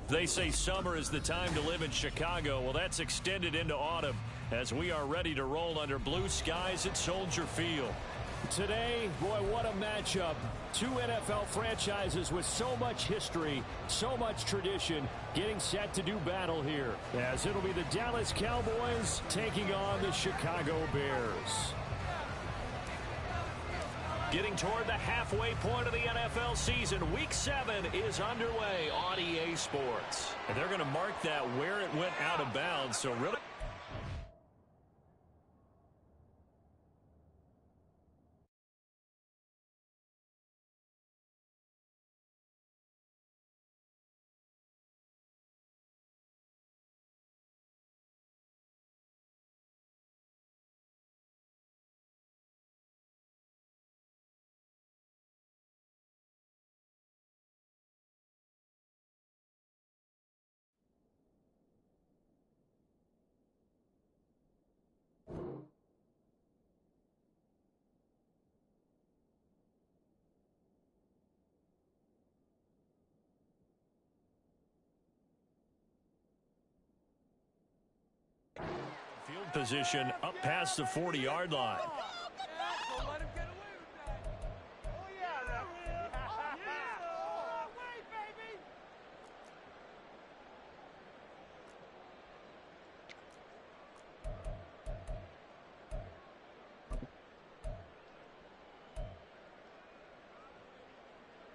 They say summer is the time to live in Chicago. Well, that's extended into autumn as we are ready to roll under blue skies at Soldier Field. Today, boy, what a matchup. Two NFL franchises with so much history, so much tradition, getting set to do battle here, as it'll be the Dallas Cowboys taking on the Chicago Bears. Getting toward the halfway point of the NFL season, Week 7 is underway on EA Sports. And they're going to mark that where it went out of bounds, so really... Field position up past the 40-yard line.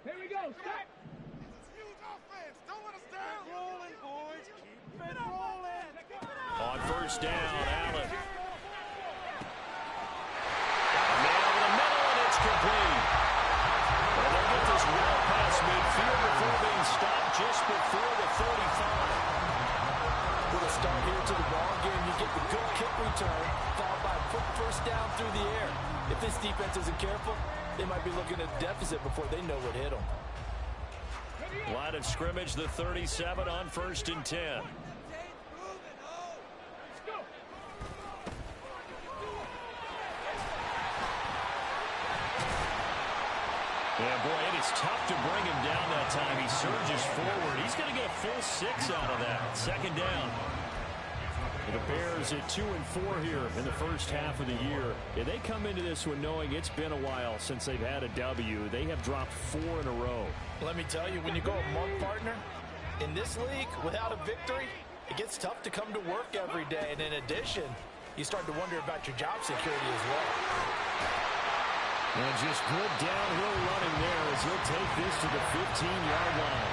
Here we go, start! Huge offense! Don't let us down! Keep rolling, boys! Keep it rolling! On first down, Allen. Man over the middle, and it's complete. And they'll get this well past midfield before being stopped just before the 35. With a start here to the ball game, you get the good kick return, followed by a quick first down through the air. If this defense isn't careful, they might be looking at a deficit before they know what hit them. Line of scrimmage, the 37 on first and 10. Yeah, boy, it is tough to bring him down that time. He surges forward. He's going to get a full 6 out of that. Second down. The Bears at 2-4 here in the first half of the year. Yeah, they come into this one knowing it's been a while since they've had a W. They have dropped 4 in a row. Let me tell you, when you go a month, partner, in this league, without a victory, it gets tough to come to work every day. And in addition, you start to wonder about your job security as well. And just good downhill running there as he'll take this to the 15-yard line.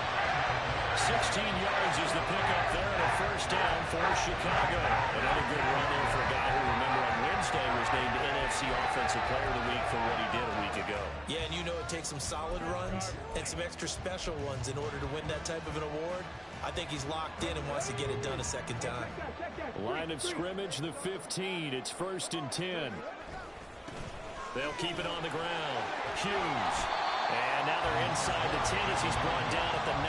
16 yards is the pickup there and a first down for Chicago. Another good run there for a guy who, remember, on Wednesday was named NFC Offensive Player of the Week for what he did a week ago. Yeah, and you know it takes some solid runs and some extra special ones in order to win that type of an award. I think he's locked in and wants to get it done a second time. Line of scrimmage, the 15. It's first and 10. They'll keep it on the ground. Hughes. And now they're inside the 10 as he's brought down at the 9.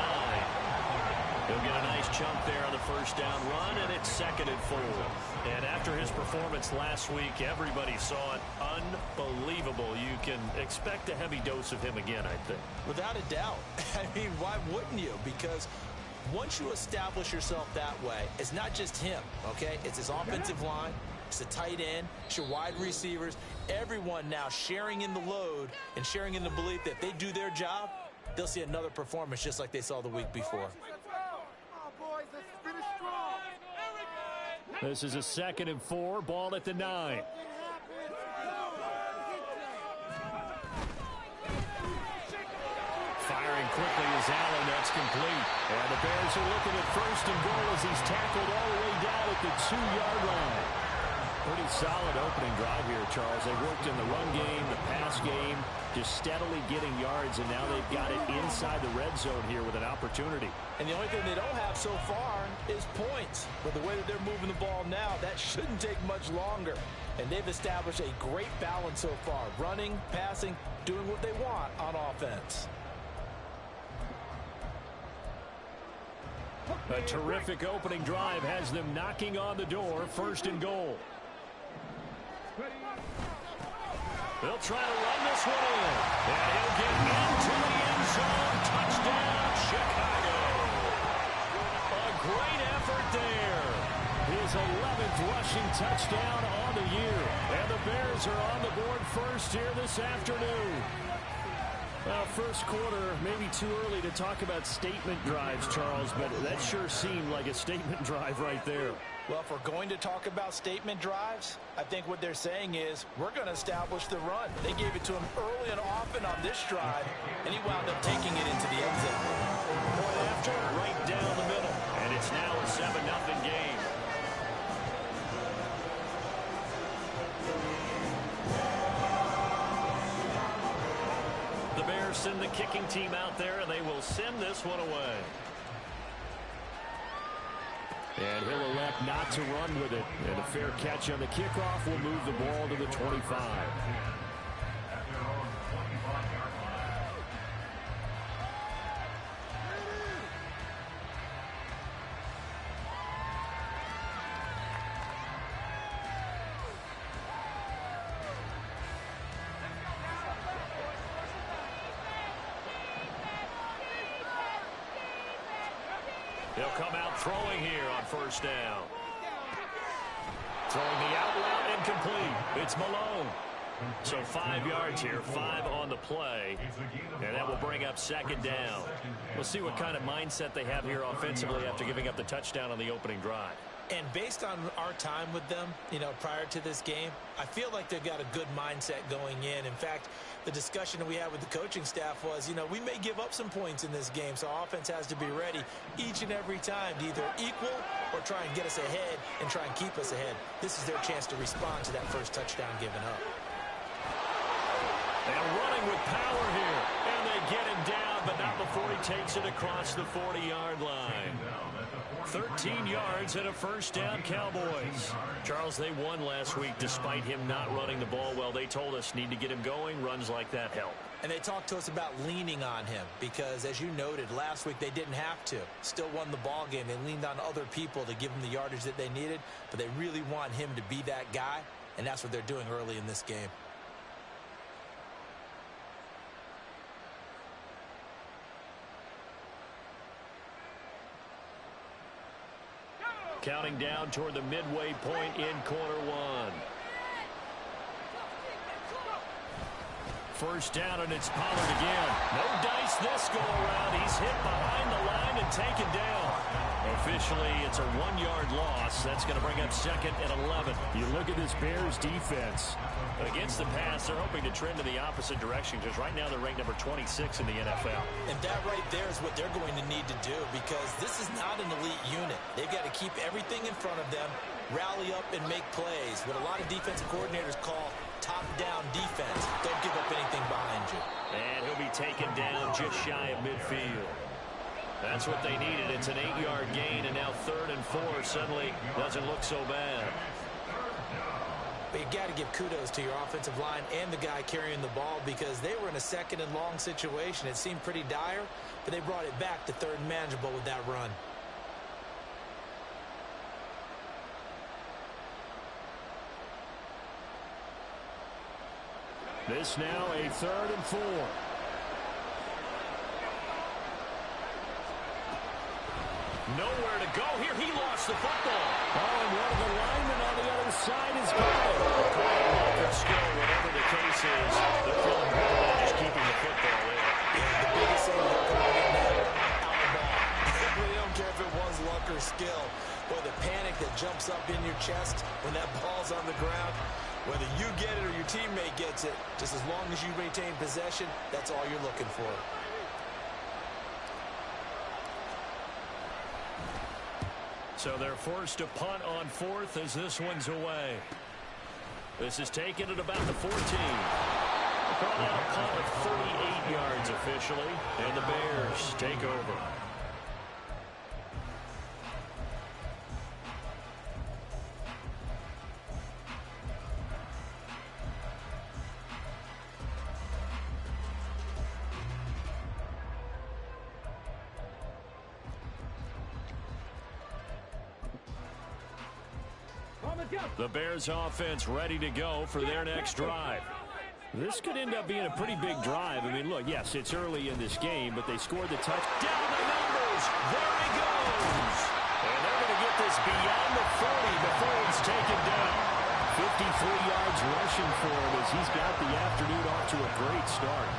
He'll get a nice chunk there on the first down run, and it's second and 4. And after his performance last week, everybody saw it. Unbelievable. You can expect a heavy dose of him again, I think. Without a doubt. I mean, why wouldn't you? Because once you establish yourself that way, it's not just him, okay? It's his offensive line. It's the tight end. It's your wide receivers. Everyone now sharing in the load and sharing in the belief that if they do their job, they'll see another performance just like they saw the week before. This is a second and 4. Ball at the 9. Firing quickly is Allen. That's complete. And the Bears are looking at first and goal as he's tackled all the way down at the 2-yard line. Pretty solid opening drive here, Charles. They worked in the run game, the pass game, just steadily getting yards, and now they've got it inside the red zone here with an opportunity. And the only thing they don't have so far is points. But the way that they're moving the ball now, that shouldn't take much longer. And they've established a great balance so far. Running, passing, doing what they want on offense. A terrific opening drive has them knocking on the door. First and goal. They'll try to run this one in. And he'll get into the end zone. Touchdown, Chicago. great effort there. His 11th rushing touchdown on the year. And the Bears are on the board first here this afternoon. First quarter, maybe too early to talk about statement drives, Charles, but that sure seemed like a statement drive right there. Well, if we're going to talk about statement drives, I think what they're saying is we're going to establish the run. They gave it to him early and often on this drive, and he wound up taking it into the end zone. Point after, right down the middle. And it's now a 7-0 game. The Bears send the kicking team out there, and they will send this one away. And he'll elect not to run with it. And a fair catch on the kickoff will move the ball to the 25. He'll come out throwing here on first down. Throwing the out route incomplete. It's Malone. So 5 yards here, 5 on the play. And that will bring up second down. We'll see what kind of mindset they have here offensively after giving up the touchdown on the opening drive. And based on our time with them, prior to this game, I feel like they've got a good mindset going in. In fact, the discussion that we had with the coaching staff was, we may give up some points in this game, so our offense has to be ready each and every time to either equal or try and get us ahead and try and keep us ahead. This is their chance to respond to that first touchdown given up. And running with power here. And they get him down, but not before he takes it across the 40-yard line. 13 yards and a first down, Cowboys. Charles, they won last week despite him not running the ball well. They told us need to get him going. Runs like that help. And they talked to us about leaning on him because, as you noted, last week they didn't have to. Still won the ball game. They leaned on other people to give them the yardage that they needed, but they really want him to be that guy, and that's what they're doing early in this game. Counting down toward the midway point in quarter one. First down, and it's Pollard again. No dice this go around. He's hit behind the line and taken down. Officially, it's a 1-yard loss. That's going to bring up second and 11. You look at this Bears defense. Against the pass, they're hoping to trend in the opposite direction because right now they're ranked number 26 in the NFL. And that right there is what they're going to need to do because this is not an elite unit. They've got to keep everything in front of them, rally up and make plays. What a lot of defensive coordinators call top-down defense. Don't give up anything behind you. And he'll be taken down just shy of midfield. That's what they needed. It's an 8-yard gain, and now 3rd and 4 suddenly doesn't look so bad. But you got to give kudos to your offensive line and the guy carrying the ball because they were in a 2nd and long situation. It seemed pretty dire, but they brought it back to 3rd and manageable with that run. This now a 3rd and 4. Nowhere to go here. He lost the football. Oh, and one of the linemen on the other side is gone. Good skill, whatever the case is. They're feeling good about just keeping the football in. Yeah, the biggest thing they're going to get now, out of ball. They really don't care if it was luck or skill. Boy, the panic that jumps up in your chest when that ball's on the ground, whether you get it or your teammate gets it, just as long as you maintain possession, that's all you're looking for. So they're forced to punt on 4th as this one's away. This is taken at about the 14. Call out a punt of 38 yards officially, and the Bears take over. The Bears offense ready to go for their next drive. This could end up being a pretty big drive. I mean, look, yes, it's early in this game, but they scored the touch. Down the numbers. There he goes. beyond the 40 before he's taken down. 53 yards rushing for him as he's got the afternoon off to a great start.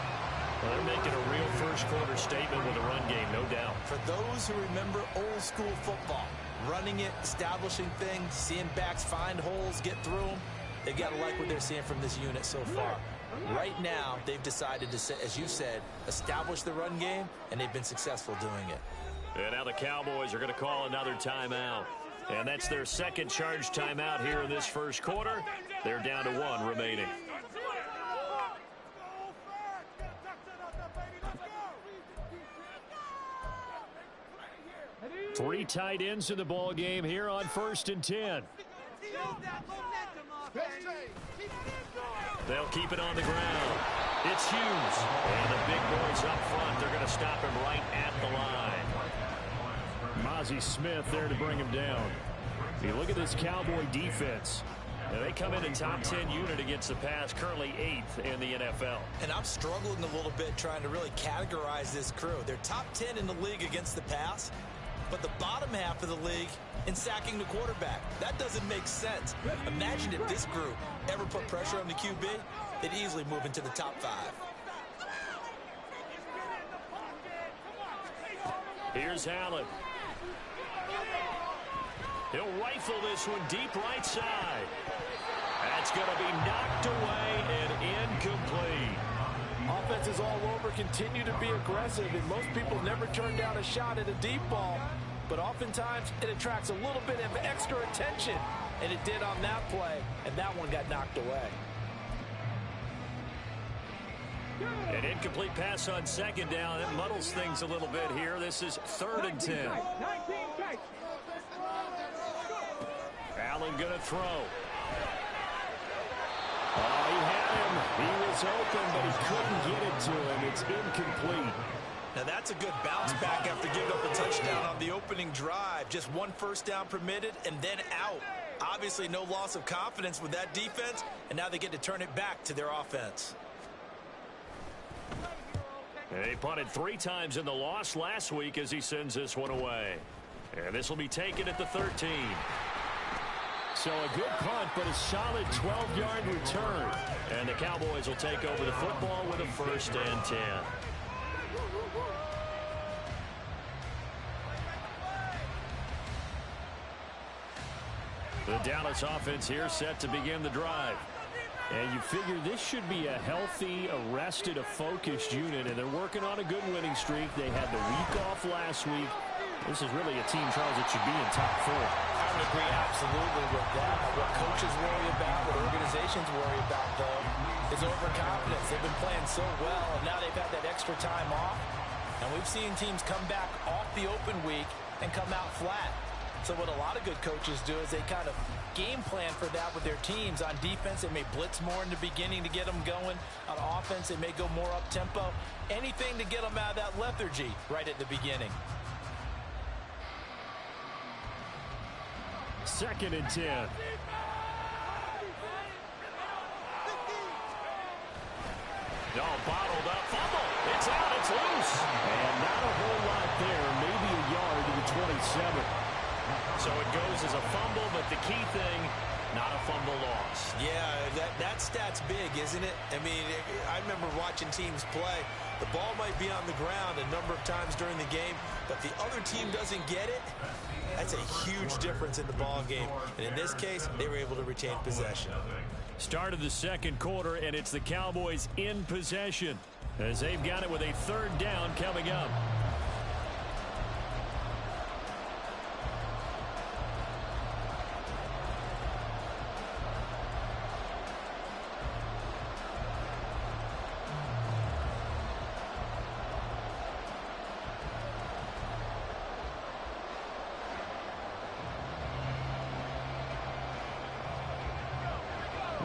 Well, they're making a real first-quarter statement with a run game, no doubt. For those who remember old-school football, running it, establishing things, seeing backs find holes, get through them, they've got to like what they're seeing from this unit so far. Right now, they've decided to, as you said, establish the run game, and they've been successful doing it. And now the Cowboys are going to call another timeout. And that's their second charge timeout here in this first quarter. They're down to 1 remaining. Three tight ends in the ball game here on 1st and 10. They'll keep it on the ground. It's Hughes. And the big boys up front, they're going to stop him right at the line. Mozzie Smith there to bring him down. You look at this Cowboy defense. Now they come in a top 10 unit against the pass, currently 8th in the NFL. And I'm struggling a little bit trying to really categorize this crew. They're top 10 in the league against the pass, but the bottom half of the league in sacking the quarterback. That doesn't make sense. Imagine if this group ever put pressure on the QB, they'd easily move into the top 5. Here's Allen. He'll rifle this one deep right side. That's going to be knocked away and incomplete. Offenses all over continue to be aggressive, and most people never turn down a shot at a deep ball. But oftentimes, it attracts a little bit of extra attention, and it did on that play, and that one got knocked away. An incomplete pass on 2nd down. It muddles things a little bit here. This is 3rd and 10. Allen going to throw. Oh, he had him. He was open, but he couldn't get it to him. It's incomplete. Now that's a good bounce back after giving up a touchdown on the opening drive. Just 1 first down permitted and then out. Obviously no loss of confidence with that defense, and now they get to turn it back to their offense. They punted 3 times in the loss last week as he sends this one away. And this will be taken at the 13. So a good punt, but a solid 12-yard return. And the Cowboys will take over the football with a 1st and 10. The Dallas offense here set to begin the drive. And you figure this should be a healthy, arrested, a focused unit, and they're working on a good winning streak. They had the week off last week. This is really a team, Charles, that should be in top 4. I would agree absolutely with that. What coaches worry about, what organizations worry about, though, is overconfidence. They've been playing so well, and now they've had that extra time off. And we've seen teams come back off the open week and come out flat. So what a lot of good coaches do is they kind of game plan for that with their teams. On defense, they may blitz more in the beginning to get them going. On offense, they may go more up-tempo. Anything to get them out of that lethargy right at the beginning. 2nd and 10. Oh, bottled up. Fumble. It's out. It's loose. And not a whole lot there. Maybe a yard to the 27. So it goes as a fumble, but the key thing, not a fumble loss. Yeah, that stat's big, isn't it? I mean, I remember watching teams play. The ball might be on the ground a number of times during the game, but the other team doesn't get it. That's a huge difference in the ball game. And in this case, they were able to retain possession. Start of the 2nd quarter, and it's the Cowboys in possession as they've got it with a 3rd down coming up.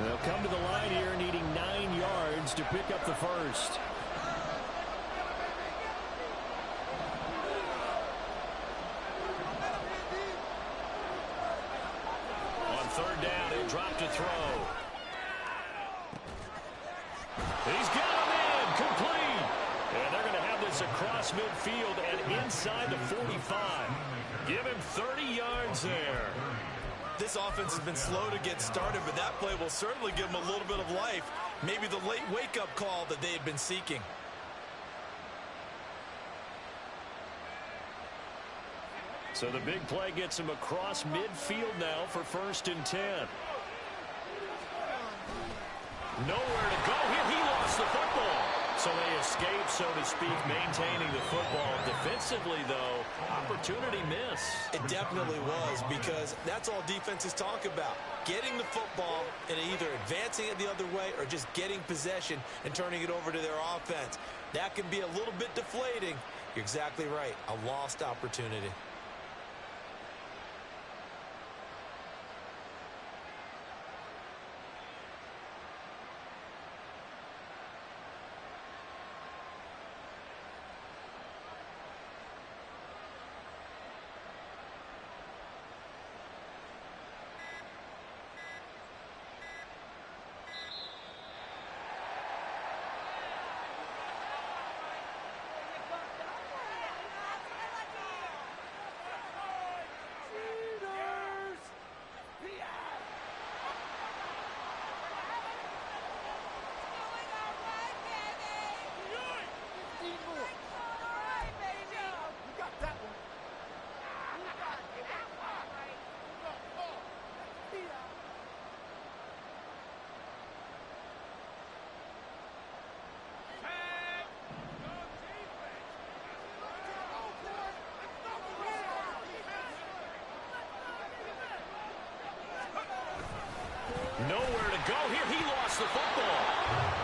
They'll come to the line here needing 9 yards to pick up the 1st. On 3rd down, he'll drop to throw. He's got him in. Complete. And they're going to have this a across midfield and inside the 45. Give him 30 yards there. This offense has been slow to get started, but that play will certainly give them a little bit of life. Maybe the late wake-up call that they had been seeking. So the big play gets him across midfield now for 1st and 10. Nowhere to go here. He lost the football. So they escape, so to speak, maintaining the football. Defensively, though, opportunity miss. It definitely was, because that's all defenses talk about. Getting the football and either advancing it the other way or just getting possession and turning it over to their offense. That can be a little bit deflating. You're exactly right. A lost opportunity. Nowhere to go here. He lost the football.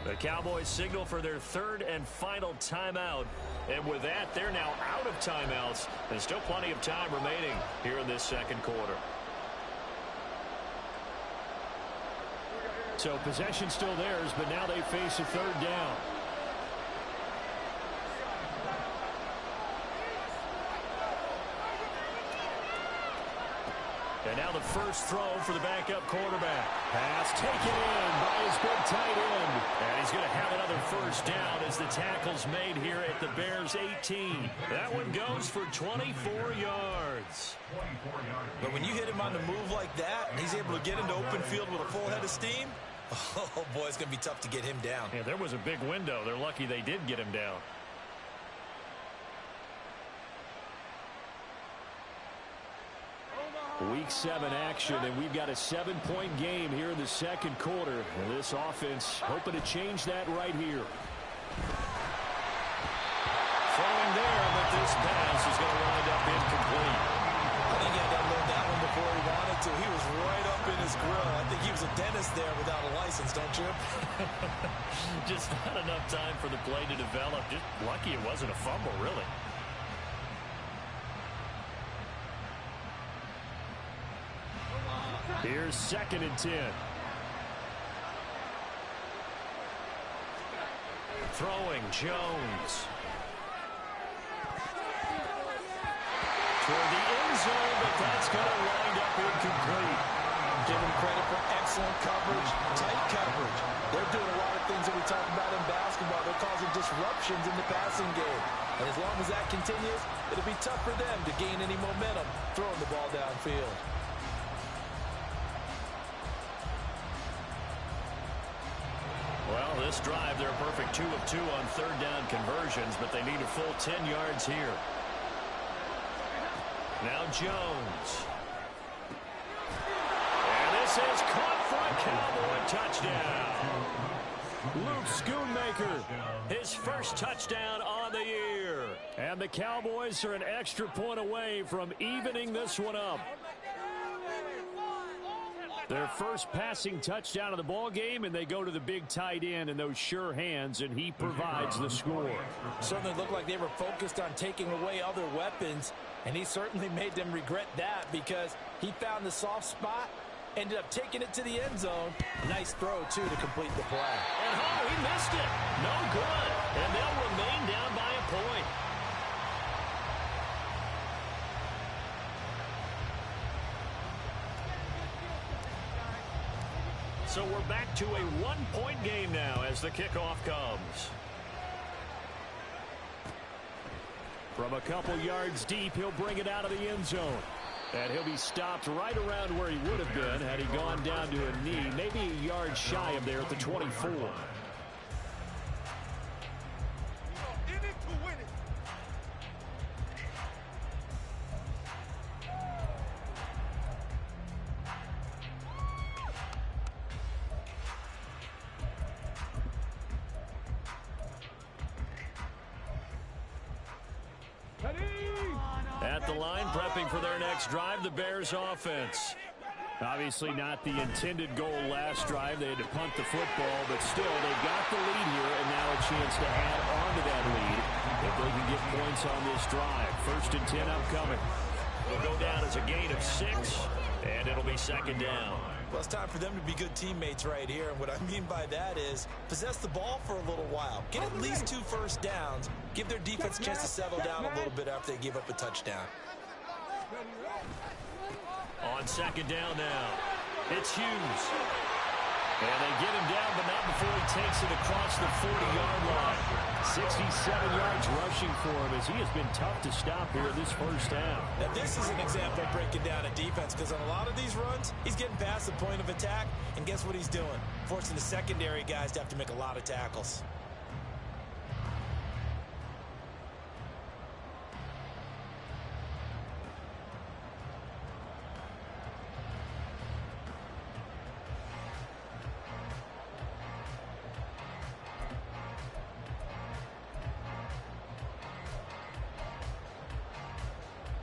The Cowboys signal for their 3rd and final timeout. And with that, they're now out of timeouts. There's still plenty of time remaining here in this 2nd quarter. So possession still theirs, but now they face a 3rd down. And now the first throw for the backup quarterback. Pass taken in by his big tight end. And he's going to have another first down as the tackle's made here at the Bears 18. That one goes for 24 yards. But when you hit him on the move like that, and he's able to get into open field with a full head of steam, oh, boy, it's going to be tough to get him down. Yeah, there was a big window. They're lucky they did get him down. Week 7 action, and we've got a 7-point game here in the second quarter. And this offense hoping to change that right here. Throwing there, but this pass is going to wind up incomplete. I think he had to unload that one before he wanted to. He was right up in his grill. I think he was a dentist there without a license, don't you? Just not enough time for the play to develop. Just lucky it wasn't a fumble, really. Here's 2nd and 10. Throwing, Jones. Toward the end zone, but that's going to wind up incomplete. Give him credit for excellent coverage, tight coverage. They're doing a lot of things that we talk about in basketball. They're causing disruptions in the passing game. And as long as that continues, it'll be tough for them to gain any momentum throwing the ball downfield. Well, this drive, they're a perfect 2 of 2 on third down conversions, but they need a full 10 yards here. Now Jones. And this is caught for a Cowboy touchdown. Luke Schoonmaker, his first touchdown on the year. And the Cowboys are an extra point away from evening this one up. Their first passing touchdown of the ball game, and they go to the big tight end in those sure hands, and he provides the score. Certainly looked like they were focused on taking away other weapons, and he certainly made them regret that because he found the soft spot, ended up taking it to the end zone. Nice throw, too, to complete the play. And oh, he missed it. No good. And they'll remain down by a point. So we're back to a 1-point game now as the kickoff comes. From a couple yards deep, he'll bring it out of the end zone. And he'll be stopped right around where he would have been had he gone down to a knee, maybe a yard shy of there at the 24. At the line, prepping for their next drive, the Bears offense. Obviously not the intended goal last drive. They had to punt the football, but still, they've got the lead here, and now a chance to add on to that lead if they can get points on this drive. 1st and 10 upcoming. Will go down as a gain of 6, and it'll be 2nd down. Well, it's time for them to be good teammates right here. And what I mean by that is possess the ball for a little while. Get at least 2 first downs. Give their defense a chance to settle down a little bit after they give up a touchdown. On 2nd down now, it's Hughes. And they get him down, but not before he takes it across the 40-yard line. 67 yards rushing for him as he has been tough to stop here this first half. Now, this is an example of breaking down a defense because on a lot of these runs, he's getting past the point of attack, and guess what he's doing? Forcing the secondary guys to have to make a lot of tackles.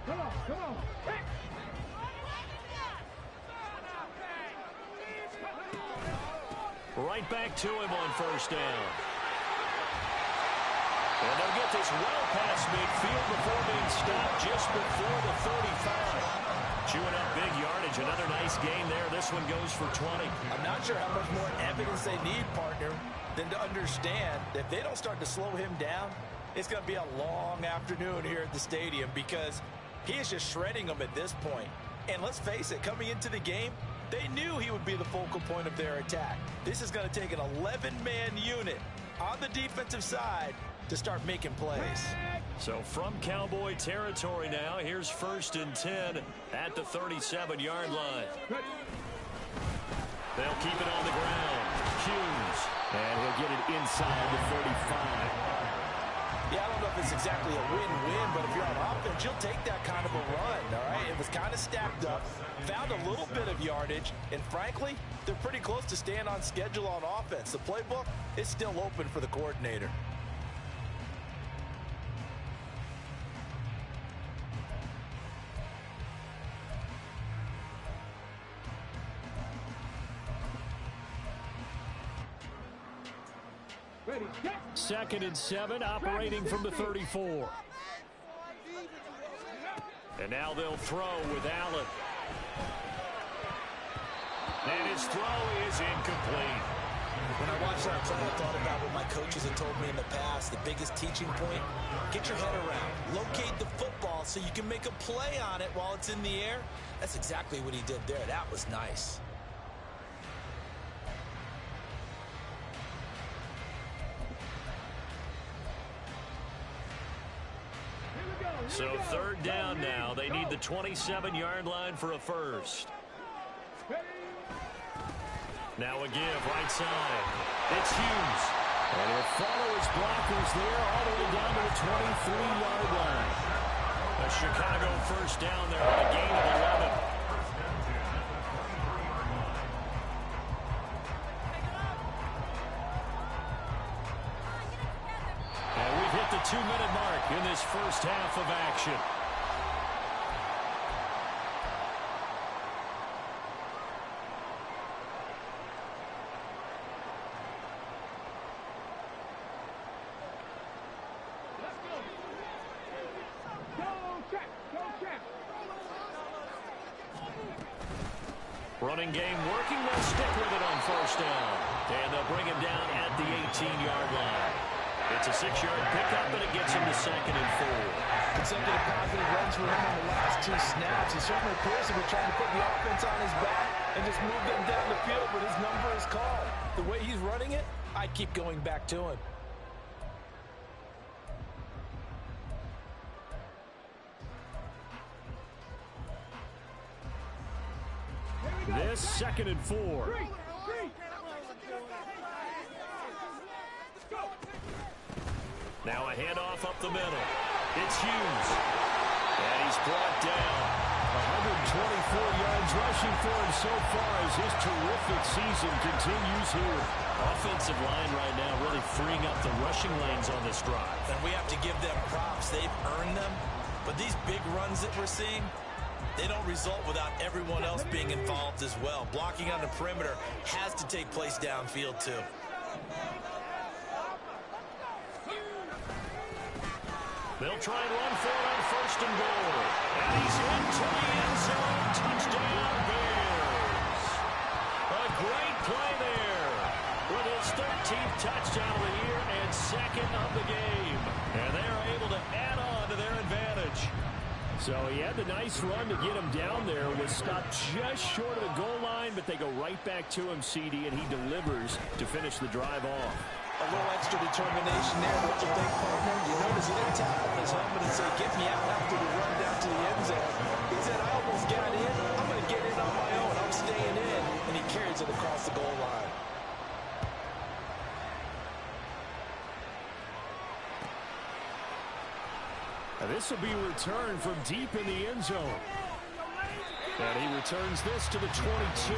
Come on. Right back to him on 1st down. And they'll get this well past midfield before being stopped just before the 35. Chewing up big yardage. Another nice gain there. This one goes for 20. I'm not sure how much more evidence they need, partner, than to understand that if they don't start to slow him down, it's going to be a long afternoon here at the stadium because he is just shredding them at this point. And let's face it, coming into the game, they knew he would be the focal point of their attack. This is going to take an 11-man unit on the defensive side to start making plays. So from Cowboy territory now, here's 1st and 10 at the 37-yard line. They'll keep it on the ground. Hughes. And he'll get it inside the 35. Yeah, I don't know if it's exactly a win-win, but if you're on offense, you'll take that kind of a run, all right? It was kind of stacked up, found a little bit of yardage, and frankly, they're pretty close to staying on schedule on offense. The playbook is still open for the coordinator. Ready, get. 2nd and 7, operating from the 34. And now they'll throw with Allen. And his throw is incomplete. When I watched that play, I thought about what my coaches had told me in the past. The biggest teaching point, get your head around. Locate the football so you can make a play on it while it's in the air. That's exactly what he did there. That was nice. So 3rd down now. They need the 27-yard line for a first. Now a give right side. It's Hughes. And he'll follow his blockers there all the way down to the 23-yard line. A Chicago 1st down there on a gain of 11. And we've hit the 2-minute mark in this first half of action. Running game working. They'll stick with it on 1st down. And they'll bring him down at the 18-yard line. It's a 6-yard pickup, but it gets him to 2nd and 4. Consecutive positive runs for him on the last 2 snaps. He certainly appears to be trying to put the offense on his back and just move them down the field, but his number is called. The way he's running it, I keep going back to him. This 2nd and 4. Now a handoff up the middle. It's Hughes. And he's brought down. 124 yards rushing for him so far as his terrific season continues here. Offensive line right now really freeing up the rushing lanes on this drive. And we have to give them props. They've earned them. But these big runs that we're seeing, they don't result without everyone else being involved as well. Blocking on the perimeter has to take place downfield too. They'll try and run for it on 1st and goal. And he's into the end zone. Touchdown, Bears. A great play there with his 13th touchdown of the year and 2nd of the game. And they're able to add on to their advantage. So he had the nice run to get him down there. Was stopped just short of the goal line, but they go right back to him, CD, and he delivers to finish the drive off. A little extra determination there. What you think, partner? You notice he didn't tap on his helmet and say, get me out after we run down to the end zone. He said, I almost got in. I'm going to get in on my own. I'm staying in. And he carries it across the goal line. And this will be returned from deep in the end zone. And he returns this to the 22.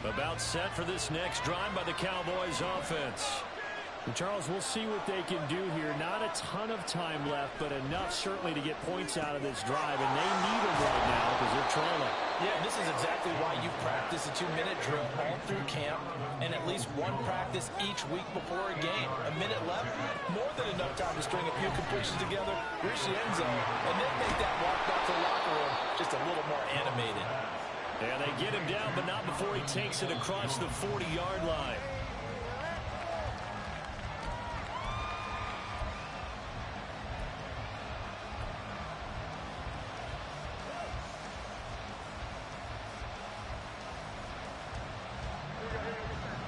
About set for this next drive by the Cowboys offense. And Charles, we'll see what they can do here. Not a ton of time left, but enough certainly to get points out of this drive. And they need them right now because they're trailing. Yeah, this is exactly why you practice practice a 2-minute drill all through camp and at least one practice each week before a game. A minute left, more than enough time to string a few completions together, reach the end zone, and then make that walk back to the locker room just a little more animated. And they get him down, but not before he takes it across the 40-yard line.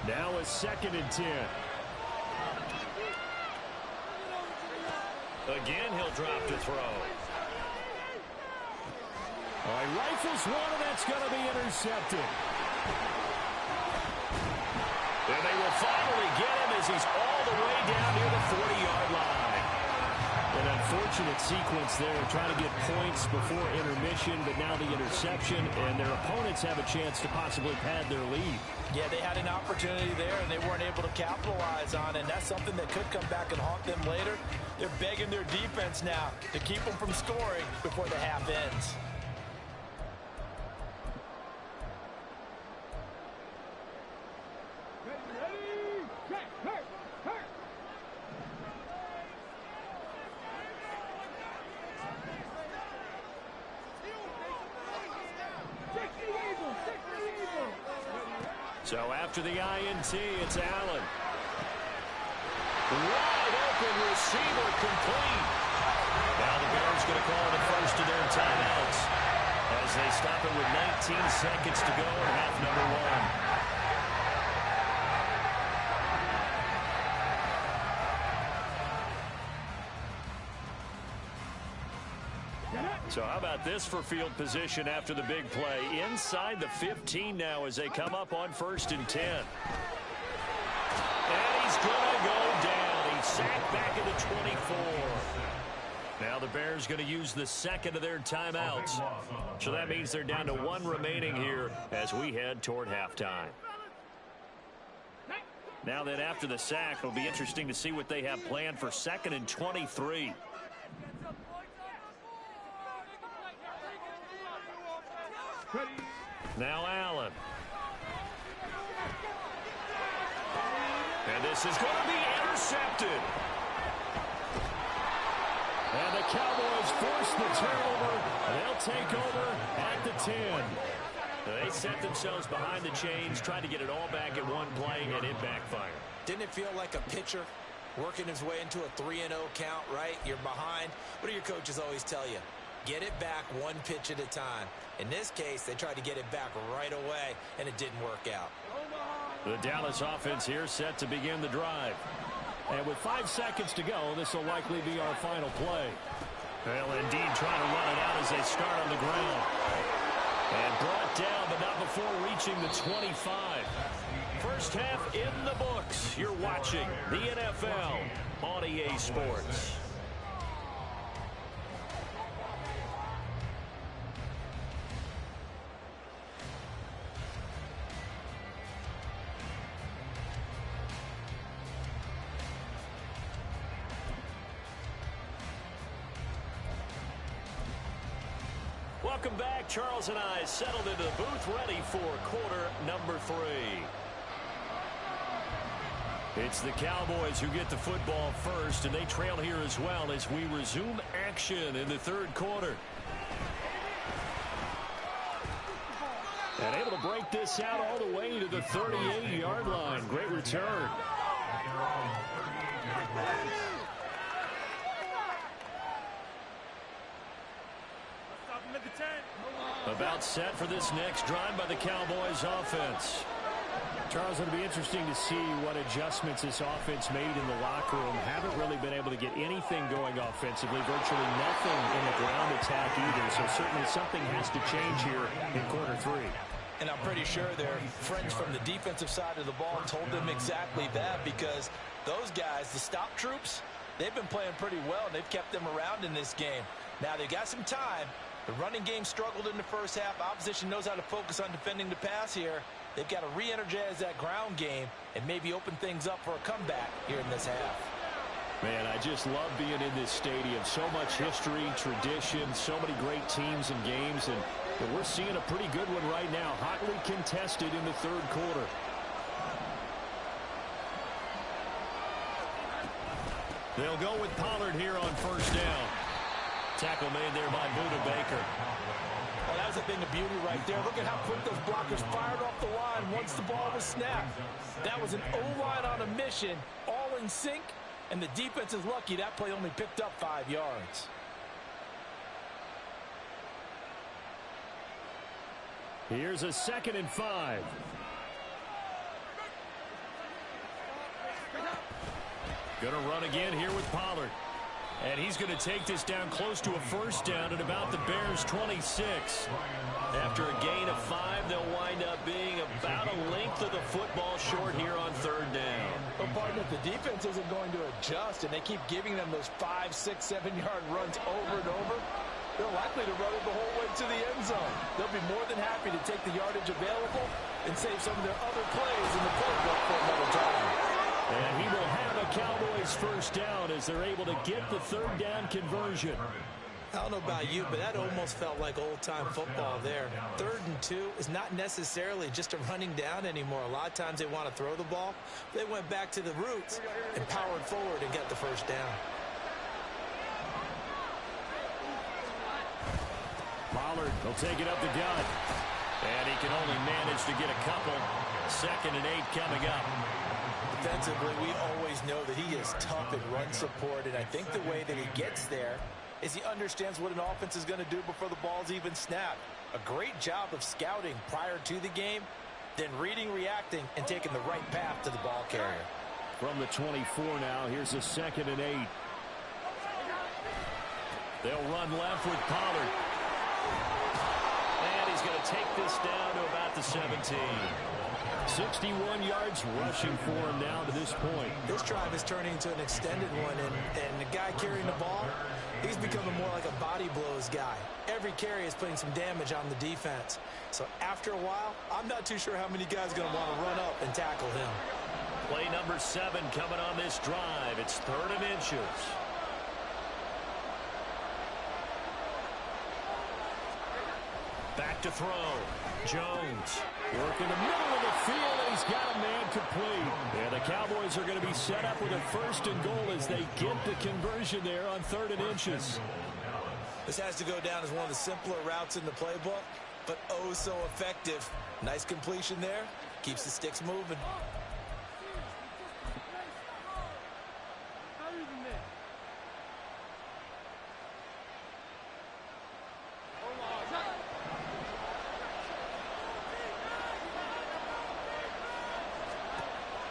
Now a 2nd and 10. Again, he'll drop to throw. All right, rifles one, and that's going to be intercepted. And they will finally get him as he's all the way down near the 40-yard line. An unfortunate sequence there, trying to get points before intermission, but now the interception, and their opponents have a chance to possibly pad their lead. Yeah, they had an opportunity there, and they weren't able to capitalize on it, and that's something that could come back and haunt them later. They're begging their defense now to keep them from scoring before the half ends. So after the INT, it's Allen. Wide open receiver complete. Now the Bears going to call it the first of their timeouts as they stop it with 19 seconds to go in half number 1. So how about this for field position after the big play? Inside the 15 now as they come up on 1st and 10. And he's going to go down. He's sacked back at the 24. Now the Bears going to use the 2nd of their timeouts. So that means they're down to 1 remaining here as we head toward halftime. Now then, after the sack, it'll be interesting to see what they have planned for 2nd and 23. Now Allen. And this is going to be intercepted. And the Cowboys force the turnover. They'll take over at the 10. They set themselves behind the chains, tried to get it all back at one play, and it backfired. Didn't it feel like a pitcher working his way into a 3-0 count, right? You're behind. What do your coaches always tell you? Get it back one pitch at a time. In this case, they tried to get it back right away, and it didn't work out. The Dallas offense here set to begin the drive. And with 5 seconds to go, this will likely be our final play. Well, indeed, trying to run it out as they start on the ground. And brought down, but not before reaching the 25. First half in the books. You're watching the NFL on EA Sports. Welcome back. Charles and I settled into the booth, ready for quarter number 3. It's the Cowboys who get the football first, and they trail here as well as we resume action in the 3rd quarter. And able to break this out all the way to the 38-yard line. Great return. About set for this next drive by the Cowboys offense. Charles, it'll be interesting to see what adjustments this offense made in the locker room. Haven't really been able to get anything going offensively. Virtually nothing in the ground attack either. So certainly something has to change here in quarter 3. And I'm pretty sure their friends from the defensive side of the ball told them exactly that, because those guys, the stop troops, they've been playing pretty well. They've kept them around in this game. Now they've got some time. The running game struggled in the first half. Opposition knows how to focus on defending the pass here. They've got to re-energize that ground game and maybe open things up for a comeback here in this half. Man, I just love being in this stadium. So much history, tradition, so many great teams and games. And But we're seeing a pretty good one right now, hotly contested in the third quarter. They'll go with Pollard here on first down. Tackle made there by Buda Baker. Well, that was a thing of beauty right there. Look at how quick those blockers fired off the line once the ball was snapped. That was an O-line on a mission, all in sync, and the defense is lucky that play only picked up 5 yards. Here's a 2nd and 5. Gonna run again here with Pollard. And he's going to take this down close to a first down at about the Bears' 26. After a gain of 5, they'll wind up being about a length of the football short here on third down. But partner, if the defense isn't going to adjust and they keep giving them those 5, 6, 7-yard runs over and over, they're likely to run it the whole way to the end zone. They'll be more than happy to take the yardage available and save some of their other plays in the playbook for another time. And he will have a Cowboys first down as they're able to get the third down conversion. I don't know about you, but that almost felt like old-time football there. 3rd and 2 is not necessarily just a running down anymore. A lot of times they want to throw the ball. They went back to the roots and powered forward and got the first down. Pollard will take it up the gut. And he can only manage to get a couple. 2nd and 8 coming up. Defensively, we always know that he is tough in run support, and I think the way that he gets there is he understands what an offense is going to do before the ball's even snapped. A great job of scouting prior to the game, then reading, reacting, and taking the right path to the ball carrier. From the 24 now, here's a 2nd and 8. They'll run left with Pollard. And he's going to take this down to about the 17. 61 yards rushing for him now to this point. This drive is turning into an extended one, and the guy carrying the ball, he's becoming more like a body blows guy. Every carry is putting some damage on the defense. So after a while, I'm not too sure how many guys are going to want to run up and tackle him. Play number 7 coming on this drive. It's 3rd and inches. Back to throw. Jones. Work in the middle of the field, and he's got a man complete. Yeah, the Cowboys are going to be set up with a 1st and goal as they get the conversion there on 3rd and inches. This has to go down as one of the simpler routes in the playbook, but oh so effective. Nice completion there. Keeps the sticks moving.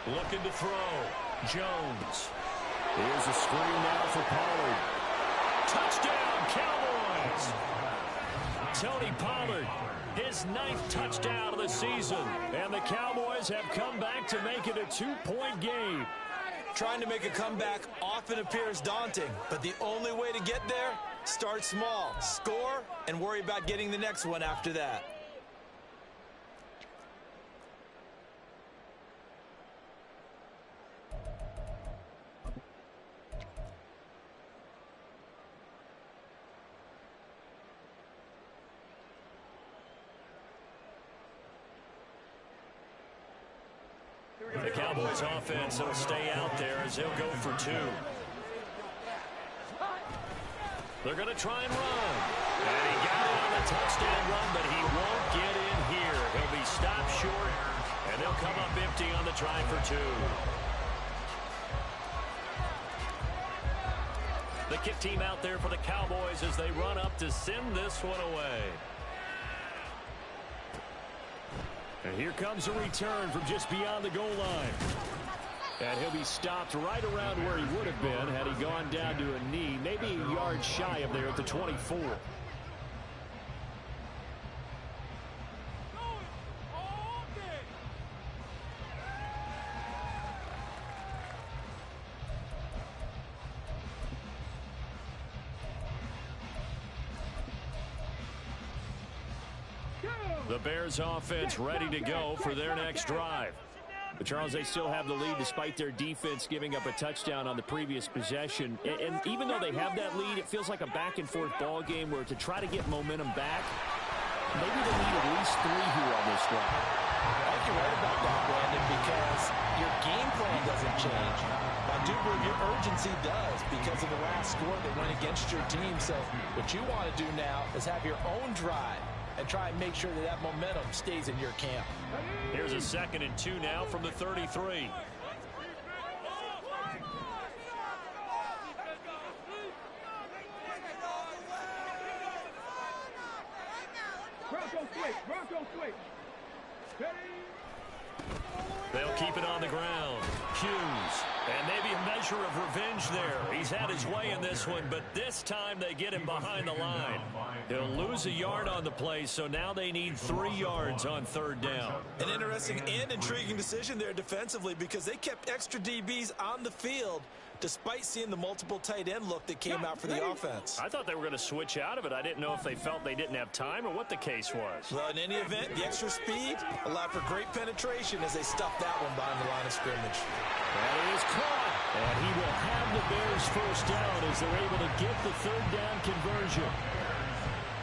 Looking to throw. Jones. Here's a screen now for Pollard. Touchdown, Cowboys! Tony Pollard, his 9th touchdown of the season. And the Cowboys have come back to make it a 2-point game. Trying to make a comeback often appears daunting, but the only way to get there, start small, score, and worry about getting the next one after that. The Cowboys offense will stay out there as he'll go for 2. They're going to try and run. And he got it on the touchdown run, but he won't get in here. He'll be stopped short, and they'll come up empty on the try for 2. The kick team out there for the Cowboys as they run up to send this one away. And here comes a return from just beyond the goal line. And he'll be stopped right around where he would have been had he gone down to a knee, maybe a yard shy of there at the 24. The Bears offense ready to go for their next drive. But Charles, they still have the lead despite their defense giving up a touchdown on the previous possession. And even though they have that lead, it feels like a back-and-forth ball game where to try to get momentum back, maybe they need at least 3 here on this drive. I think you're right about that, Brandon, because your game plan doesn't change. I do believe your urgency does because of the last score that went against your team. So what you want to do now is have your own drive and try and make sure that that momentum stays in your camp. Here's a 2nd and 2 now from the 33. Bronco switch. They'll keep it on the ground. Hughes. And maybe a measure of revenge there. He's had his way in this one, but this time they get him behind the line. He'll lose a yard on the play, so now they need 3 yards on 3rd down. An interesting and intriguing decision there defensively because they kept extra DBs on the field despite seeing the multiple tight end look that came out for the offense. I thought they were going to switch out of it. I didn't know if they felt they didn't have time or what the case was. Well, in any event, the extra speed allowed for great penetration as they stuffed that one behind the line of scrimmage. That is caught. And he will have the Bears 1st down as they're able to get the 3rd down conversion.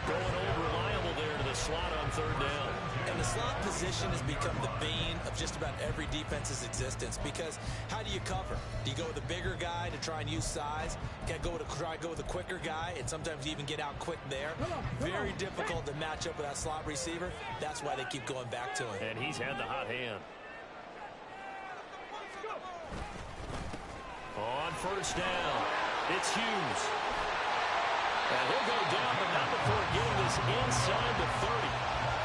Going old reliable there to the slot on 3rd down. And the slot position has become the bane of just about every defense's existence because how do you cover? Do you go with a bigger guy to try and use size? Can I try to go with a quicker guy and sometimes even get out quick there? Very difficult to match up with that slot receiver. That's why they keep going back to him. And he's had the hot hand. On 1st down, it's Hughes. And he'll go down, but not before getting this inside the 30.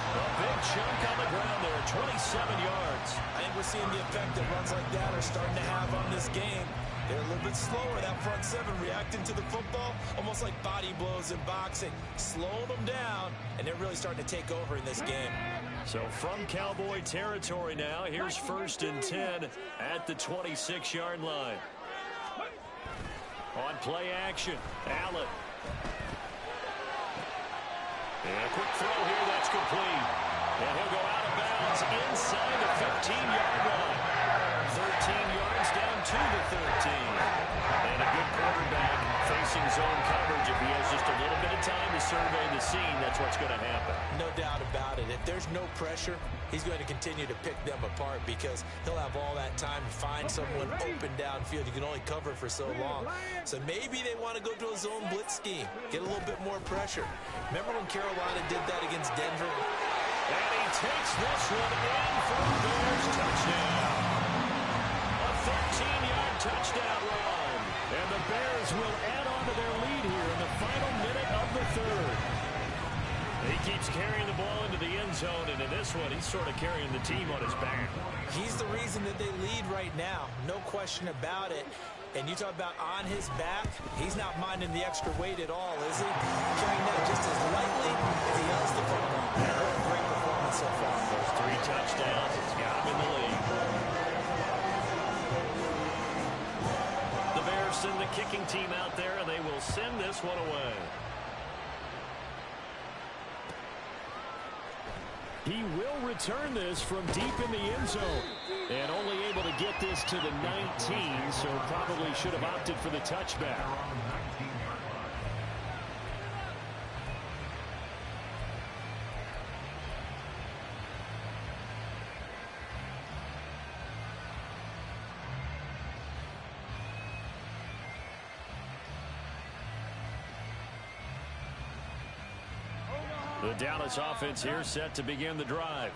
A big chunk on the ground there, 27 yards. I think we're seeing the effect that runs like that are starting to have on this game. They're a little bit slower, that front 7 reacting to the football, almost like body blows in boxing, slowing them down, and they're really starting to take over in this game. So from Cowboy territory now, here's 1st and 10 at the 26-yard line. On play action, Allen. And a quick throw here, that's complete. And he'll go out of bounds inside the 15-yard line. 13 yards down to the 13. And a good quarterback facing zone coverage. If he has just a little bit of time to survey the scene, that's what's going to happen. No doubt about it. If there's no pressure, he's going to continue to pick them apart because he'll have all that time to find someone open downfield. You can only cover for so long. So maybe they want to go to a zone blitz scheme, get a little bit more pressure. Remember when Carolina did that against Denver? And he takes this one in for the Bears touchdown. A 13-yard touchdown run. And the Bears will add on to their lead here in the final minute of the 3rd. He keeps carrying the ball into the end zone, and in this one, he's sort of carrying the team on his back. He's the reason that they lead right now. No question about it. And you talk about on his back, he's not minding the extra weight at all, is he? Carrying that just as lightly as he does the football. Great performance so far. Those 3 touchdowns, it's got him in the lead. The Bears send the kicking team out there, and they will send this one away. He will return this from deep in the end zone. And only able to get this to the 19, so probably should have opted for the touchback. The Dallas offense here set to begin the drive.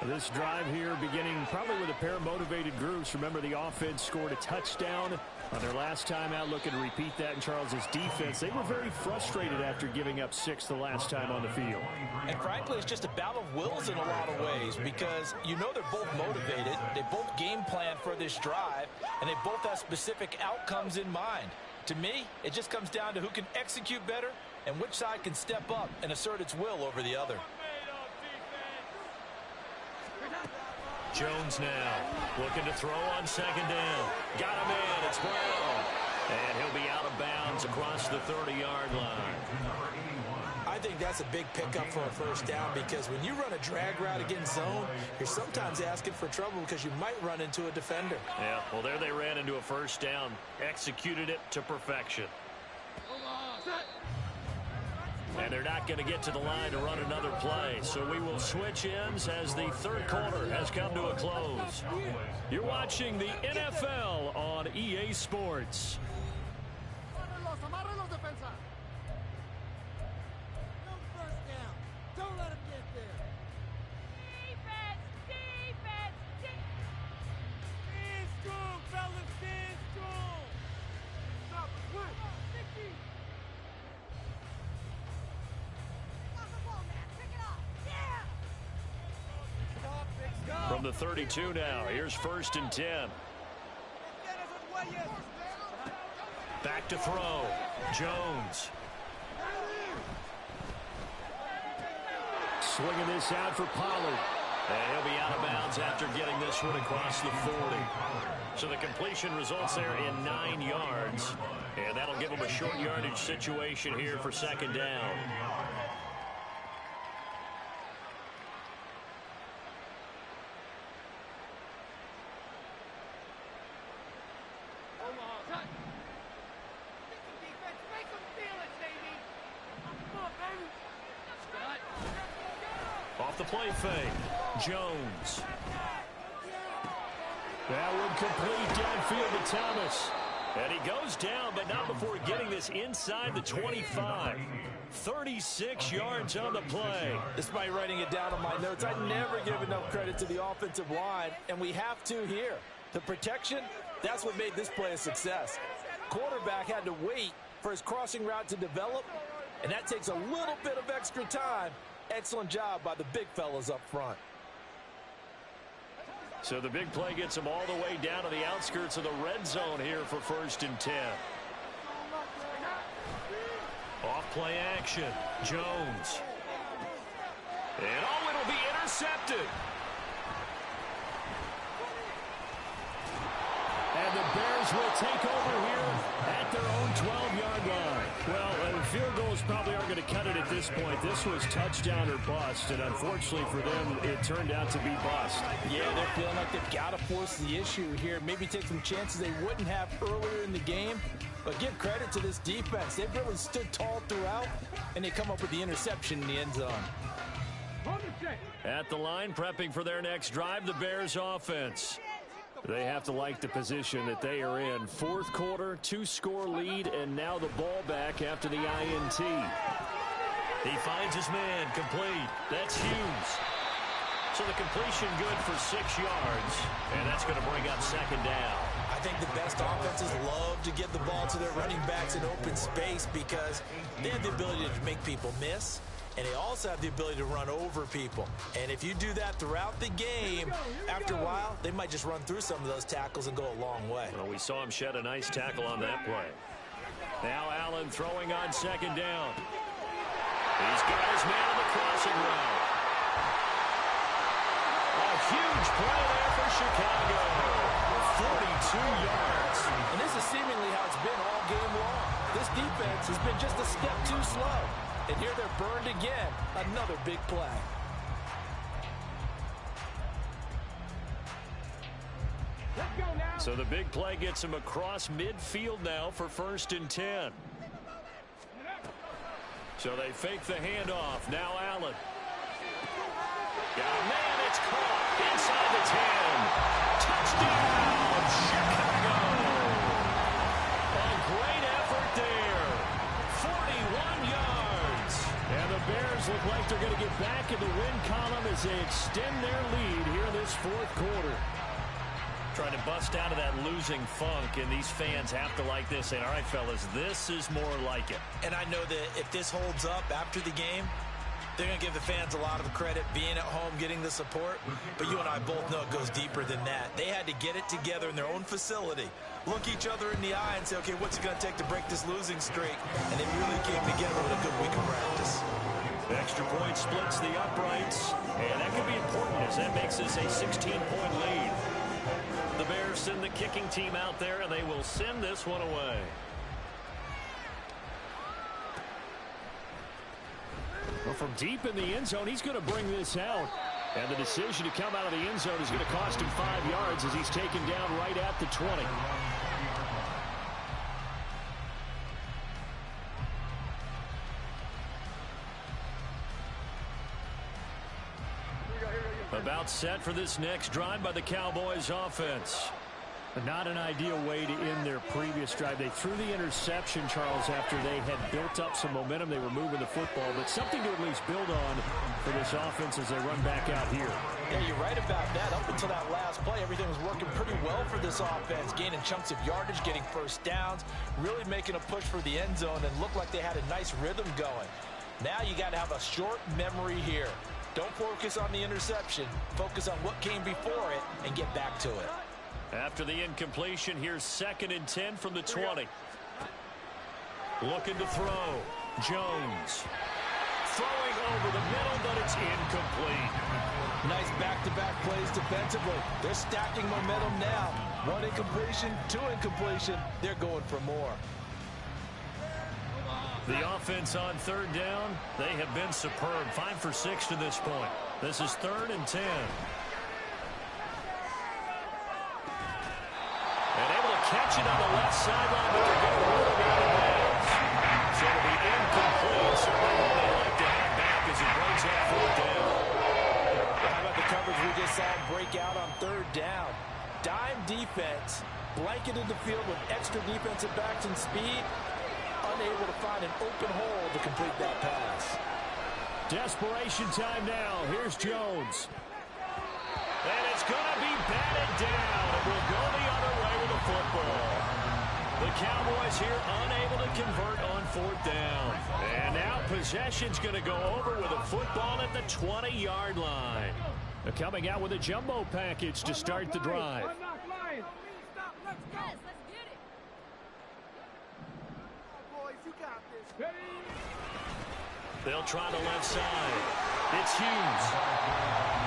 This drive here beginning probably with a pair of motivated groups. Remember, the offense scored a touchdown on their last time out. Looking to repeat that in Charles's defense. They were very frustrated after giving up 6 the last time on the field. And frankly, it's just a battle of wills in a lot of ways because you know they're both motivated. They both game plan for this drive, and they both have specific outcomes in mind. To me, it just comes down to who can execute better and which side can step up and assert its will over the other. Jones now looking to throw on 2nd down. Got him in. It's Brown. And he'll be out of bounds across the 30-yard line. I think that's a big pickup for a 1st down because when you run a drag route against zone, you're sometimes asking for trouble because you might run into a defender. Yeah, well, there they ran into a 1st down. Executed it to perfection. And they're not going to get to the line to run another play. So we will switch ends as the third quarter has come to a close. You're watching the NFL on EA Sports. Don't let him get there. Defense! Stand strong, fellas! Stand strong! Stop it, quick! From the 32 now, here's 1st and 10. Back to throw. Jones. Swinging this out for Pollard. And he'll be out of bounds after getting this one across the 40. So the completion results there in 9 yards. And that'll give him a short yardage situation here for 2nd down. Off the play fake. Jones. That one complete downfield to Thomas. And he goes down, but not before getting this inside the 25. 36 yards on the play. Despite writing it down on my notes, I never give enough credit to the offensive line, and we have to here. The protection, that's what made this play a success. Quarterback had to wait for his crossing route to develop, and that takes a little bit of extra time. Excellent job by the big fellas up front. So the big play gets him all the way down to the outskirts of the red zone here for 1st and 10. Off play action. Jones. And it'll be intercepted. And the Bears will take over here at their own 12-yard line. Well, field goals probably aren't going to cut it at this point. This was touchdown or bust, and unfortunately for them, it turned out to be bust. Yeah, they're feeling like they've got to force the issue here. Maybe take some chances they wouldn't have earlier in the game. But give credit to this defense. They've really stood tall throughout, and they come up with the interception in the end zone. At the line, prepping for their next drive, the Bears offense. They have to like the position that they are in. 4th quarter, 2-score lead, and now the ball back after the INT. He finds his man, complete. That's Hughes. So the completion good for 6 yards, and that's going to bring up 2nd down. I think the best offenses love to get the ball to their running backs in open space because they have the ability to make people miss, and they also have the ability to run over people. And if you do that throughout the game, after a while, they might just run through some of those tackles and go a long way. Well, we saw him shed a nice tackle on that play. Now Allen throwing on 2nd down. He's got his man on the crossing route. A huge play there for Chicago. 42 yards. And this is seemingly how it's been all game long. This defense has been just a step too slow. And here they're burned again. Another big play. Let's go now. So the big play gets him across midfield now for 1st and 10. So they fake the handoff. Now Allen. Got a man, it's caught. Inside the 10. Touchdown, Chicago. A great effort there. 41 yards. And the Bears look like they're going to get back in the win column as they extend their lead here this 4th quarter. Trying to bust out of that losing funk, and these fans have to like this. Saying, all right, fellas, this is more like it. And I know that if this holds up after the game, they're going to give the fans a lot of credit, being at home, getting the support. But you and I both know it goes deeper than that. They had to get it together in their own facility, look each other in the eye and say, okay, what's it going to take to break this losing streak? And they really came together with a good week of practice. Extra point splits the uprights, and that could be important as that makes this a 16-point lead. The Bears send the kicking team out there, and they will send this one away. Well, from deep in the end zone, he's going to bring this out. And the decision to come out of the end zone is going to cost him 5 yards as he's taken down right at the 20. timeout set for this next drive by the Cowboys offense. Not an ideal way to end their previous drive. They threw the interception, Charles, after they had built up some momentum. They were moving the football, but something to at least build on for this offense as they run back out here. Yeah, you're right about that. Up until that last play, everything was working pretty well for this offense, gaining chunks of yardage, getting first downs, really making a push for the end zone, and looked like they had a nice rhythm going. Now you got to have a short memory here. Don't focus on the interception. Focus on what came before it and get back to it. After the incompletion, here's 2nd and 10 from the 20. Looking to throw. Jones. Throwing over the middle, but it's incomplete. Nice back-to-back plays defensively. They're stacking momentum now. 1 incompletion, 2 incompletion. They're going for more. The offense on 3rd down, they have been superb. 5 for 6 to this point. This is 3rd and 10. And able to catch it on the left sideline, but they're going to roll it out of bounds. So it'll be incomplete. Certainly what they like to have back as it brings up 4th down. How about the coverage we just saw break out on 3rd down? Dime defense, blanketed the field with extra defensive backs and speed, unable to find an open hole to complete that pass. Desperation time now. Here's Jones. And it's going to be batted down. It will go the other way with the football. The Cowboys here unable to convert on 4th down. And now possession's going to go over with a football at the 20-yard line. They're coming out with a jumbo package to start the drive. They'll try the left side. It's Hughes.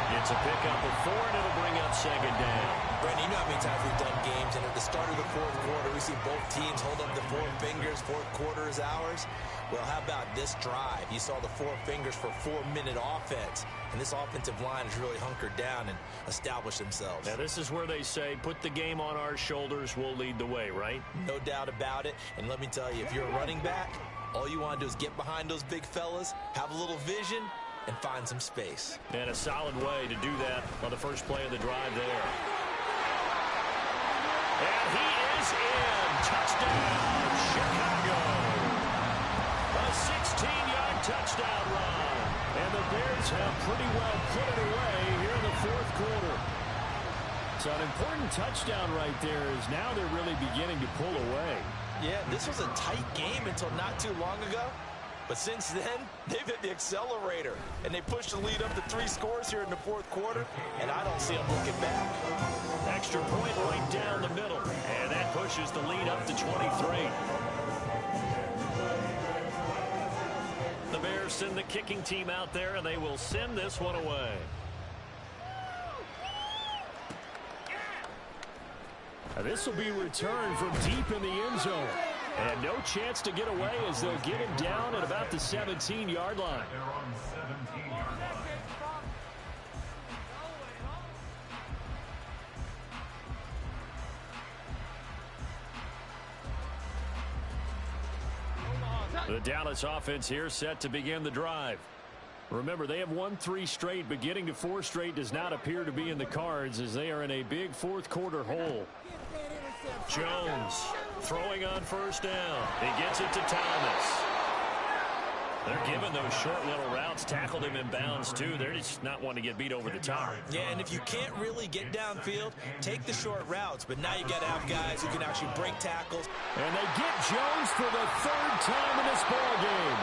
It's a pickup of 4, and it'll bring up 2nd down. Brandon, you know how many times we've done games, and at the start of the 4th quarter, we see both teams hold up the 4 fingers, 4th quarter is ours. Well, how about this drive? You saw the 4 fingers for 4-minute offense, and this offensive line has really hunkered down and established themselves. Now, this is where they say, put the game on our shoulders, we'll lead the way, right? No doubt about it, and let me tell you, if you're a running back, all you want to do is get behind those big fellas, have a little vision, and find some space. And a solid way to do that on the first play of the drive there. And he is in. Touchdown, Chicago. A 16-yard touchdown run. And the Bears have pretty well put it away here in the 4th quarter. So an important touchdown right there is now they're really beginning to pull away. Yeah, this was a tight game until not too long ago. But since then, they've hit the accelerator, and they pushed the lead up to 3 scores here in the 4th quarter, and I don't see them looking back. Extra point right down the middle, and that pushes the lead up to 23. The Bears send the kicking team out there, and they will send this one away. This will be returned from deep in the end zone. And no chance to get away as they'll get him down at about the 17-yard line. The Dallas offense here set to begin the drive. Remember, they have won 3 straight, but getting to 4 straight does not appear to be in the cards as they are in a big 4th quarter hole. Jones throwing on 1st down. He gets it to Thomas. They're giving those short little routes. Tackled him in bounds, too. They're just not wanting to get beat over the top. Yeah, and if you can't really get downfield, take the short routes. But now you got to have guys who can actually break tackles. And they get Jones for the 3rd time in this ball game.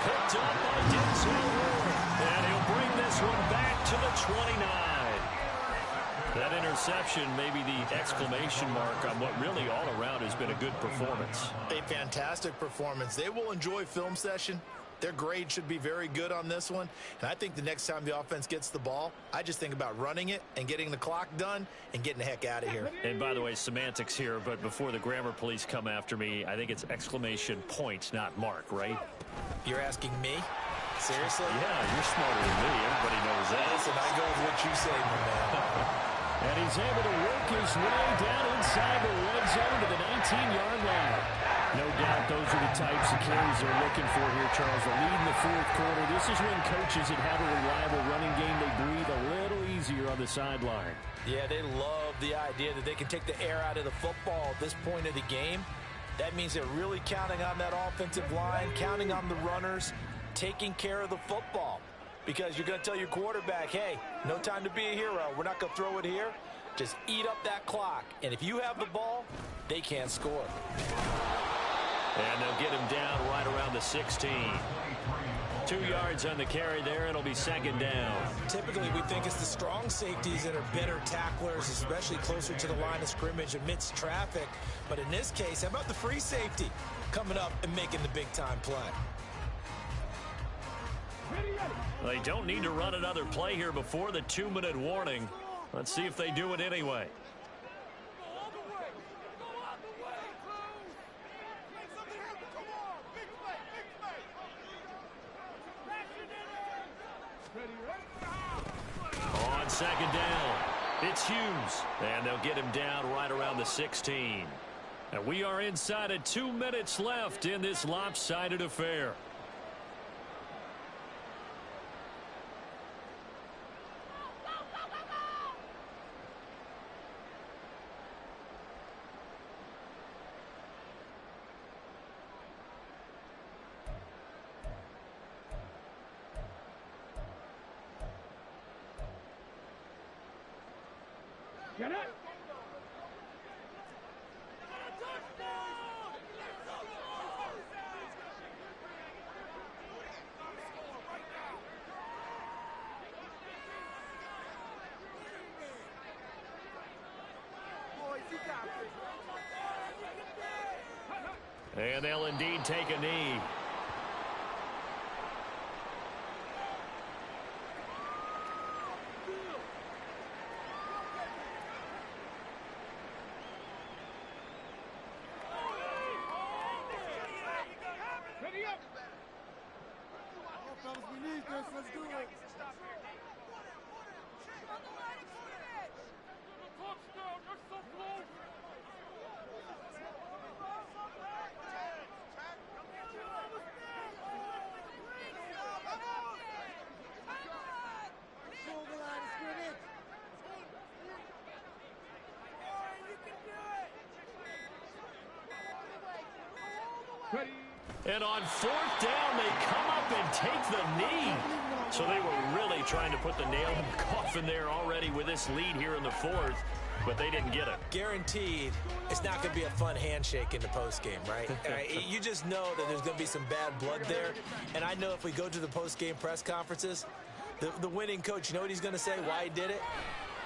Picked up by Denzel Ward. And he'll bring this one back to the 29. That interception may be the exclamation mark on what really all around has been a good performance. A fantastic performance. They will enjoy film session. Their grade should be very good on this one. And I think the next time the offense gets the ball, I just think about running it and getting the clock done and getting the heck out of here. And by the way, semantics here, but before the grammar police come after me, I think it's exclamation point, not mark, right? You're asking me? Seriously? Yeah, you're smarter than me. Everybody knows that. Listen, I go with what you say, my man. And he's able to work his way down inside the red zone to the 19-yard line. No doubt those are the types of carries they're looking for here, Charles. The lead in the 4th quarter. This is when coaches that have a reliable running game, they breathe a little easier on the sideline. Yeah, they love the idea that they can take the air out of the football at this point of the game. That means they're really counting on that offensive line, counting on the runners, taking care of the football. Because you're going to tell your quarterback, hey, no time to be a hero. We're not going to throw it here. Just eat up that clock. And if you have the ball, they can't score. And they'll get him down right around the 16. 2 yards on the carry there. It'll be second down. Typically, we think it's the strong safeties that are better tacklers, especially closer to the line of scrimmage amidst traffic. But in this case, how about the free safety coming up and making the big-time play? They don't need to run another play here before the 2-minute warning. Let's see if they do it anyway. On second down, it's Hughes. And they'll get him down right around the 16. And we are inside of 2 minutes left in this lopsided affair. Get it! And they'll indeed take a knee. Ready up! Oh, fellas, we need this. Let's do it. Touchdown! You're so close! And on fourth down, they come up and take the knee. So they were really trying to put the nail in the coffin there already with this lead here in the fourth, but they didn't get it. Guaranteed, it's not going to be a fun handshake in the postgame, right? You just know that there's going to be some bad blood there. And I know if we go to the postgame press conferences, the winning coach, you know what he's going to say, why he did it?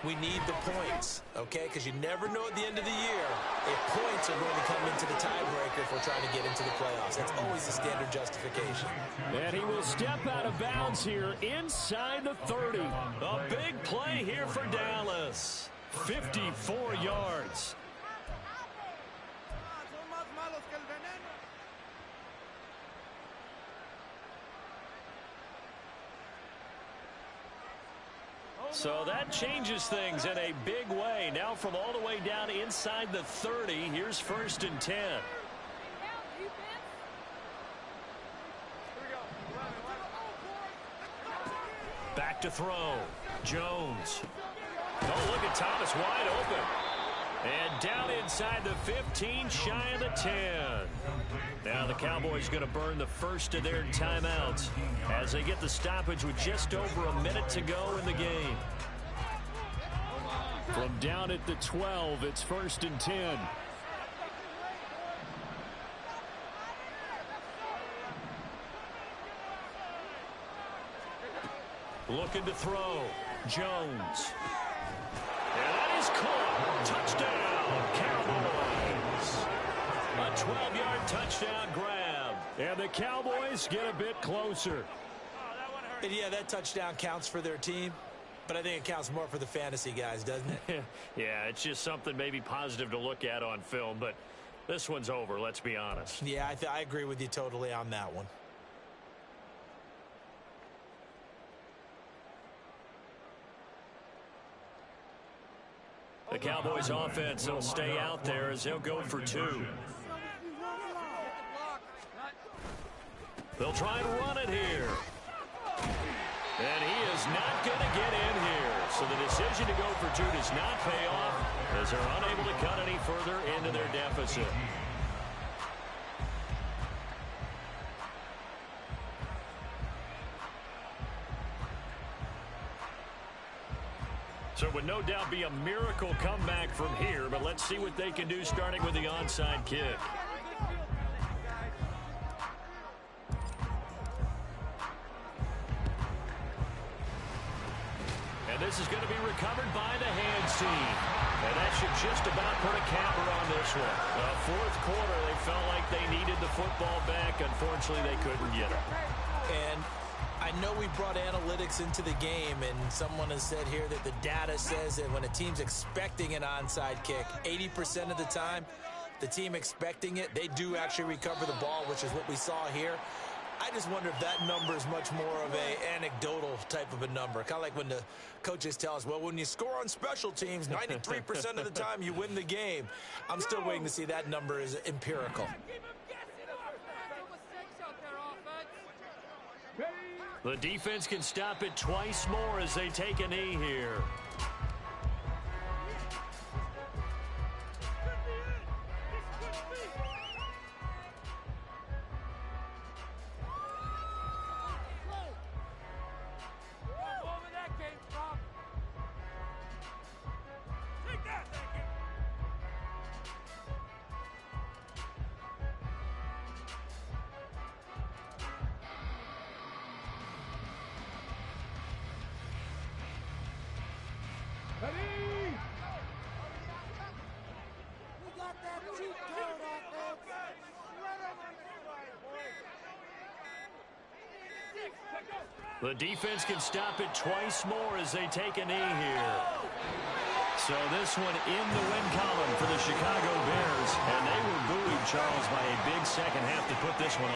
We need the points, okay? Because you never know at the end of the year if points are going to come into the tiebreaker if we're trying to get into the playoffs. That's always the standard justification. And he will step out of bounds here inside the 30. A big play here for Dallas. 54 yards. So that changes things in a big way. Now from all the way down inside the 30, here's 1st and 10. Back to throw. Jones. Oh, look at Thomas wide open. And down inside the 15, shy of the 10. Now the Cowboys going to burn the first of their timeouts as they get the stoppage with just over a minute to go in the game. From down at the 12, it's 1st and 10. Looking to throw. Jones. And that is caught. Touchdown, Cowboys. A 12-yard touchdown grab. And the Cowboys get a bit closer. And yeah, that touchdown counts for their team, but I think it counts more for the fantasy guys, doesn't it? Yeah, it's just something maybe positive to look at on film, but this one's over, let's be honest. Yeah, I agree with you totally on that one. The Cowboys offense will stay out there as they'll go for 2. They'll try and run it here. And he is not going to get in here. So the decision to go for 2 does not pay off as they're unable to cut any further into their deficit. So it would no doubt be a miracle comeback from here, but let's see what they can do starting with the onside kick. And this is going to be recovered by the hands team. And that should just about put a capper on this one. Fourth quarter, they felt like they needed the football back. Unfortunately, they couldn't get it. And I know we brought analytics into the game, and someone has said here that the data says that when a team's expecting an onside kick, 80% of the time, the team expecting it, they do actually recover the ball, which is what we saw here. I just wonder if that number is much more of a anecdotal type of a number. Kind of like when the coaches tell us, well, when you score on special teams, 93% of the time you win the game. I'm still waiting to see that number is empirical. The defense can stop it twice more as they take a knee here. The defense can stop it twice more as they take a knee here. So this one in the win column for the Chicago Bears. And they were buoyed, Charles, by a big second half to put this one on.